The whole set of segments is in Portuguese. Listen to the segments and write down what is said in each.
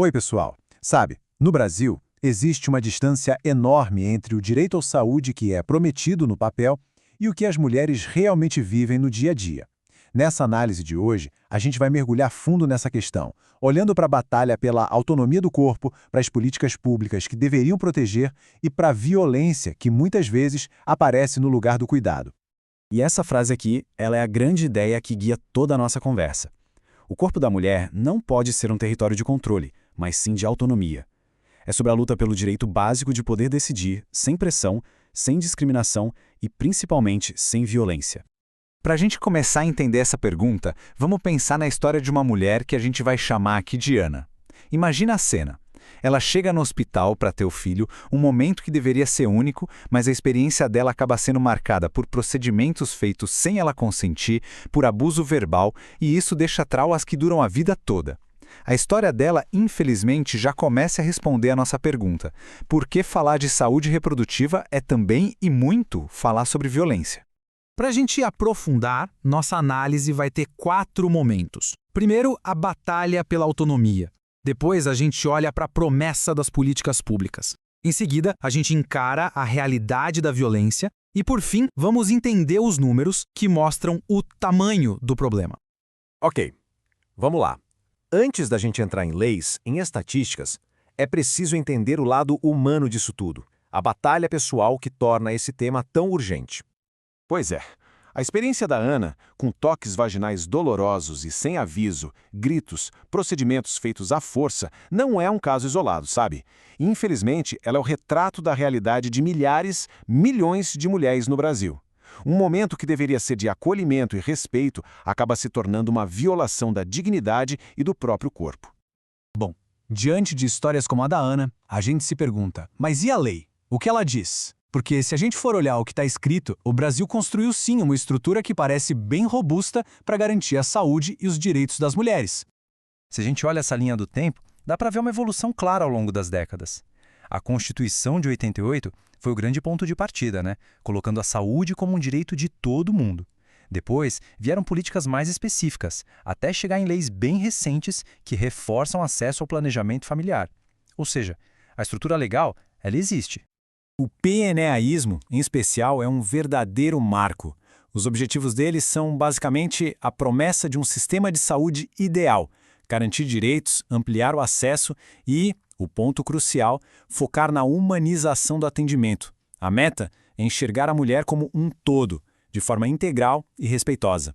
Oi, pessoal. Sabe, no Brasil, existe uma distância enorme entre o direito à saúde que é prometido no papel e o que as mulheres realmente vivem no dia a dia. Nessa análise de hoje, a gente vai mergulhar fundo nessa questão, olhando para a batalha pela autonomia do corpo, para as políticas públicas que deveriam proteger e para a violência que muitas vezes aparece no lugar do cuidado. E essa frase aqui, ela é a grande ideia que guia toda a nossa conversa. O corpo da mulher não pode ser um território de controle, mas sim de autonomia. É sobre a luta pelo direito básico de poder decidir, sem pressão, sem discriminação e, principalmente, sem violência. Para a gente começar a entender essa pergunta, vamos pensar na história de uma mulher que a gente vai chamar aqui de Ana. Imagina a cena. Ela chega no hospital para ter o filho, um momento que deveria ser único, mas a experiência dela acaba sendo marcada por procedimentos feitos sem ela consentir, por abuso verbal, e isso deixa traumas que duram a vida toda. A história dela, infelizmente, já começa a responder a nossa pergunta: por que falar de saúde reprodutiva é também e muito falar sobre violência? Para a gente aprofundar, nossa análise vai ter 4 momentos. Primeiro, a batalha pela autonomia. Depois, a gente olha para a promessa das políticas públicas. Em seguida, a gente encara a realidade da violência. E, por fim, vamos entender os números que mostram o tamanho do problema. Ok, vamos lá. Antes da gente entrar em leis, em estatísticas, é preciso entender o lado humano disso tudo, a batalha pessoal que torna esse tema tão urgente. Pois é, a experiência da Ana, com toques vaginais dolorosos e sem aviso, gritos, procedimentos feitos à força, não é um caso isolado, sabe? Infelizmente, ela é o retrato da realidade de milhares, milhões de mulheres no Brasil. Um momento que deveria ser de acolhimento e respeito acaba se tornando uma violação da dignidade e do próprio corpo. Bom, diante de histórias como a da Ana, a gente se pergunta, mas e a lei? O que ela diz? Porque se a gente for olhar o que está escrito, o Brasil construiu sim uma estrutura que parece bem robusta para garantir a saúde e os direitos das mulheres. Se a gente olha essa linha do tempo, dá para ver uma evolução clara ao longo das décadas. A Constituição de 88 foi o grande ponto de partida, né? Colocando a saúde como um direito de todo mundo. Depois, vieram políticas mais específicas, até chegar em leis bem recentes que reforçam o acesso ao planejamento familiar. Ou seja, a estrutura legal, ela existe. O PNAísmo, em especial, é um verdadeiro marco. Os objetivos deles são, basicamente, a promessa de um sistema de saúde ideal, garantir direitos, ampliar o acesso e, o ponto crucial, focar na humanização do atendimento. A meta é enxergar a mulher como um todo, de forma integral e respeitosa.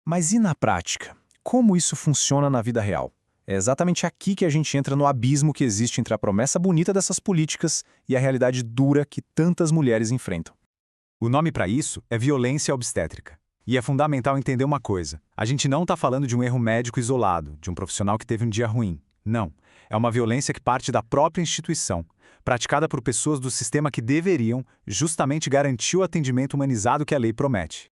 Mas e na prática? Como isso funciona na vida real? É exatamente aqui que a gente entra no abismo que existe entre a promessa bonita dessas políticas e a realidade dura que tantas mulheres enfrentam. O nome para isso é violência obstétrica. E é fundamental entender uma coisa. A gente não está falando de um erro médico isolado, de um profissional que teve um dia ruim. Não. É uma violência que parte da própria instituição, praticada por pessoas do sistema que deveriam justamente garantir o atendimento humanizado que a lei promete.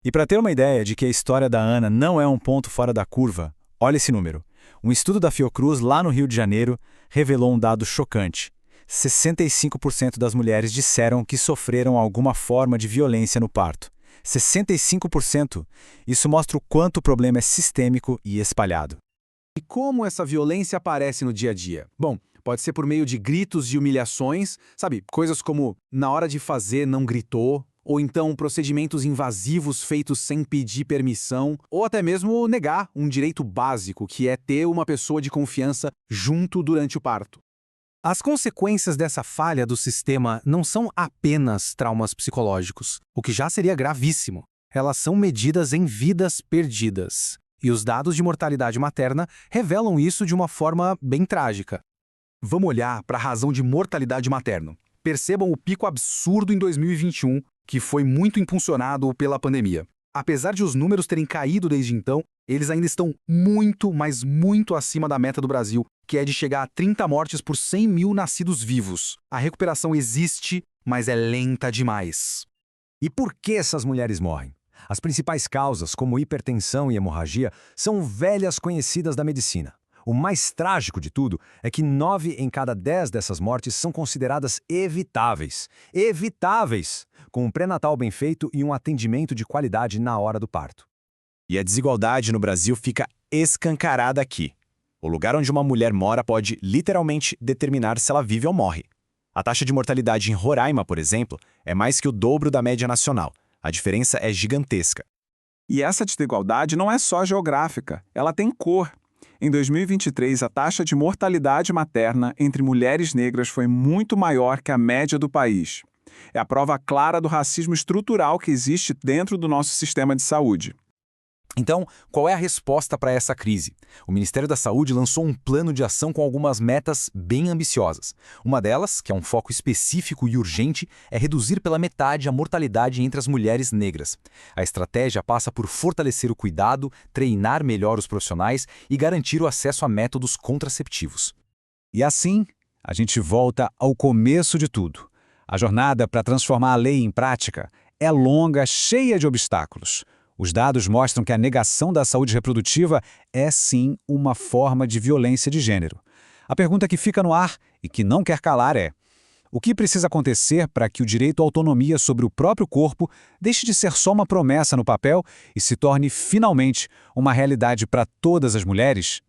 E para ter uma ideia de que a história da Ana não é um ponto fora da curva, olha esse número. Um estudo da Fiocruz, lá no Rio de Janeiro, revelou um dado chocante. 65% das mulheres disseram que sofreram alguma forma de violência no parto. 65%! Isso mostra o quanto o problema é sistêmico e espalhado. E como essa violência aparece no dia a dia? Bom, pode ser por meio de gritos e humilhações, sabe? Coisas como na hora de fazer não gritou, ou então procedimentos invasivos feitos sem pedir permissão, ou até mesmo negar um direito básico, que é ter uma pessoa de confiança junto durante o parto. As consequências dessa falha do sistema não são apenas traumas psicológicos, o que já seria gravíssimo. Elas são medidas em vidas perdidas. E os dados de mortalidade materna revelam isso de uma forma bem trágica. Vamos olhar para a razão de mortalidade materna. Percebam o pico absurdo em 2021, que foi muito impulsionado pela pandemia. Apesar de os números terem caído desde então, eles ainda estão muito, mas muito acima da meta do Brasil, que é de chegar a 30 mortes por 100 mil nascidos vivos. A recuperação existe, mas é lenta demais. E por que essas mulheres morrem? As principais causas, como hipertensão e hemorragia, são velhas conhecidas da medicina. O mais trágico de tudo é que 9 em cada 10 dessas mortes são consideradas evitáveis. Evitáveis! Com um pré-natal bem feito e um atendimento de qualidade na hora do parto. E a desigualdade no Brasil fica escancarada aqui. O lugar onde uma mulher mora pode, literalmente, determinar se ela vive ou morre. A taxa de mortalidade em Roraima, por exemplo, é mais que o dobro da média nacional. A diferença é gigantesca. E essa desigualdade não é só geográfica, ela tem cor. Em 2023, a taxa de mortalidade materna entre mulheres negras foi muito maior que a média do país. É a prova clara do racismo estrutural que existe dentro do nosso sistema de saúde. Então, qual é a resposta para essa crise? O Ministério da Saúde lançou um plano de ação com algumas metas bem ambiciosas. Uma delas, que é um foco específico e urgente, é reduzir pela metade a mortalidade entre as mulheres negras. A estratégia passa por fortalecer o cuidado, treinar melhor os profissionais e garantir o acesso a métodos contraceptivos. E assim, a gente volta ao começo de tudo. A jornada para transformar a lei em prática é longa, cheia de obstáculos. Os dados mostram que a negação da saúde reprodutiva é, sim, uma forma de violência de gênero. A pergunta que fica no ar e que não quer calar é: o que precisa acontecer para que o direito à autonomia sobre o próprio corpo deixe de ser só uma promessa no papel e se torne, finalmente, uma realidade para todas as mulheres?